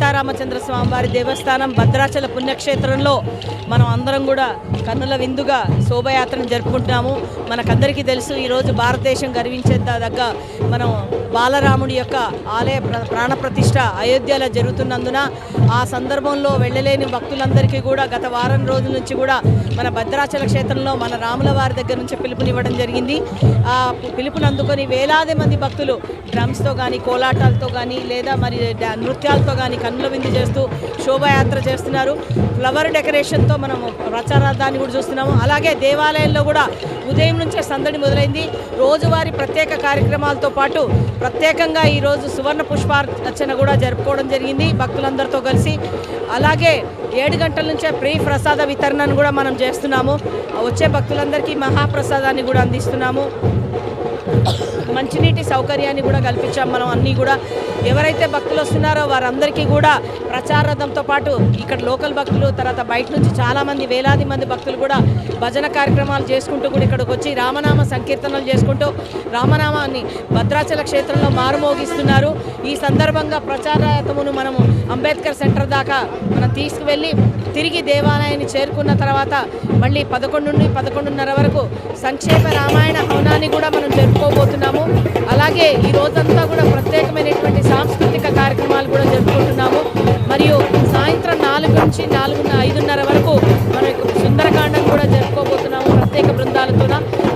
సీతారామచంద్ర స్వామి వారి దేవస్థానం భద్రాచల పుణ్యక్షేత్రంలో మనం అందరం కూడా కన్నుల విందుగా శోభయాత్రను జరుపుకుంటున్నాము. మనకందరికీ తెలుసు, ఈరోజు భారతదేశం గర్వించేదగ్గ మనం బాలరాముడి యొక్క ఆలయ ప్రాణప్రతిష్ఠ అయోధ్యలో జరుగుతున్నందున ఆ సందర్భంలో వెళ్ళలేని భక్తులందరికీ కూడా గత వారం రోజుల నుంచి కూడా మన భద్రాచల క్షేత్రంలో మన రాముల వారి దగ్గర నుంచి పిలుపునివ్వడం జరిగింది. ఆ పిలుపుని అందుకొని వేలాది మంది భక్తులు డ్రమ్స్తో కానీ, కోలాటాలతో కానీ, లేదా మరి నృత్యాలతో కానీ కన్నుల విందు చేస్తూ శోభాయాత్ర చేస్తున్నారు. ఫ్లవర్ డెకరేషన్తో మనము ప్రచారాన్ని కూడా చూస్తున్నాము. అలాగే దేవాలయంలో కూడా ఉదయం నుంచే సందడి మొదలైంది. రోజువారీ ప్రత్యేక కార్యక్రమాలతో పాటు ప్రత్యేకంగా ఈరోజు సువర్ణ పుష్పార్చన కూడా జరుపుకోవడం జరిగింది భక్తులందరితో కలిసి. అలాగే 7 గంటల నుంచే ప్రీ ప్రసాద వితరణను కూడా మనం చేస్తున్నాము. వచ్చే భక్తులందరికీ మహాప్రసాదాన్ని కూడా అందిస్తున్నాము. మంచినీటి సౌకర్యాన్ని కూడా కల్పించాం మనం అన్నీ కూడా. ఎవరైతే భక్తులు వస్తున్నారో వారందరికీ కూడా ప్రచారథంతో పాటు ఇక్కడ లోకల్ భక్తులు, తర్వాత బయట నుంచి చాలామంది వేలాది మంది భక్తులు కూడా భజన కార్యక్రమాలు చేసుకుంటూ కూడా ఇక్కడికి వచ్చి రామనామ సంకీర్తనలు చేసుకుంటూ రామనామాన్ని భద్రాచల క్షేత్రంలో మారుమోగిస్తున్నారు. ఈ సందర్భంగా ప్రచారథమును మనము అంబేద్కర్ సెంటర్ దాకా మనం తీసుకువెళ్ళి తిరిగి దేవాలయాన్ని చేరుకున్న తర్వాత మళ్ళీ 11 నుండి 11:30 వరకు సంక్షేప రామాయణ హవనాన్ని కూడా మనం జరుపుకోబోతున్నాము. అలాగే ఈ రోజంతా కూడా ప్రత్యేకమైనటువంటి సాంస్కృతిక కార్యక్రమాలు కూడా జరుపుకుంటున్నాము. మరియు సాయంత్రం 4 నుంచి 5:30 వరకు మన సుందరకాండం కూడా జరుపుకోబోతున్నాము ప్రత్యేక బృందాలతో.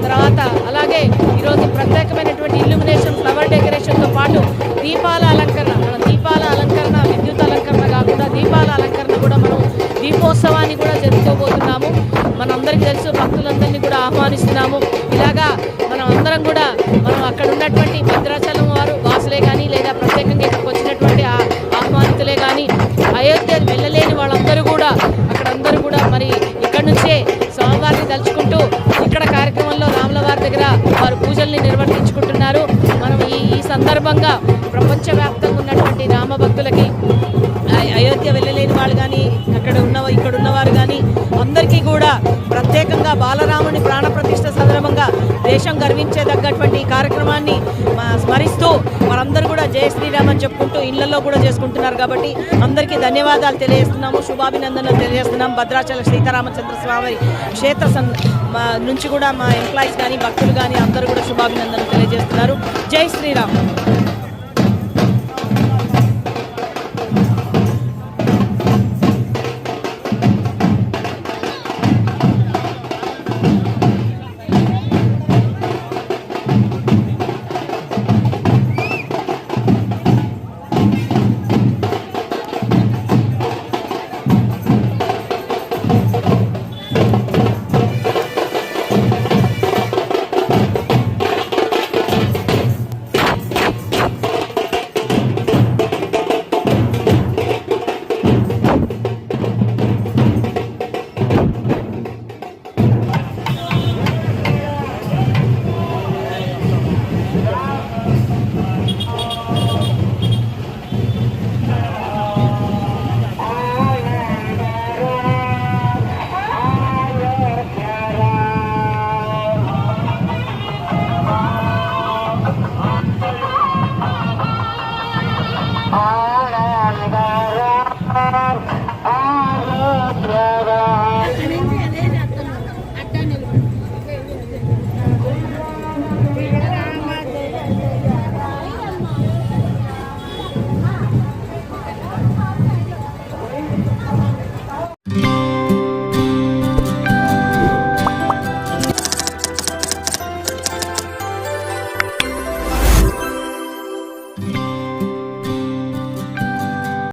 తర్వాత అలాగే ఈరోజు ప్రత్యేకమైనటువంటి ఇల్యూమినేషన్, ఫ్లవర్ డెకరేషన్తో పాటు దీపాల అలంకరణ, దీపాల అలంకరణ విద్యుత్ అలంకరణ కాకుండా దీపాల అలంకరణ కూడా మనం దీపోత్సవాన్ని కూడా జరుపుకోబోతున్నాము. మనందరికీ తెలుసు, భక్తులందరినీ కూడా ఆహ్వానిస్తున్నాము. ఇలాగా మనం అందరం కూడా మనం అక్కడ ఉన్నటువంటి భద్రాచలం వారు వాసులే కానీ, లేదా ప్రత్యేకంగా ఇక్కడికి వచ్చినటువంటి ఆహ్వానితులే కానీ, అయోధ్య వెళ్ళలేని వాళ్ళందరూ కూడా అక్కడందరూ కూడా మరి ఇక్కడ నుంచే స్వామివారిని తలుచుకుంటూ ఇక్కడ కార్యక్రమంలో రాముల వారి దగ్గర వారు పూజల్ని నిర్వర్తించుకుంటున్నారు. మనం ఈ సందర్భంగా ప్రపంచవ్యాప్తంగా ఉన్నటువంటి రామ భక్తులకి, అయోధ్య వెళ్ళలేని వాళ్ళు కానీ, ఇక్కడ ఉన్నవారు కానీ అందరికీ కూడా ప్రత్యేకంగా బాలరాముని ప్రాణప్రతిష్ఠ సందర్భంగా దేశం గర్వించేదగ్గటువంటి కార్యక్రమాన్ని స్మరిస్తూ మనందరూ కూడా జయ శ్రీరామ్ అని చెప్పుకుంటూ ఇళ్లలో కూడా చేసుకుంటున్నారు. కాబట్టి అందరికీ ధన్యవాదాలు తెలియజేస్తున్నాము, శుభాభినందనలు తెలియజేస్తున్నాం. భద్రాచల సీతారామచంద్ర స్వామి క్షేత్ర నుంచి కూడా మా ఎంప్లాయీస్ కానీ, భక్తులు కానీ అందరూ కూడా శుభాభినందనలు తెలియజేస్తున్నారు. జై శ్రీరామ్.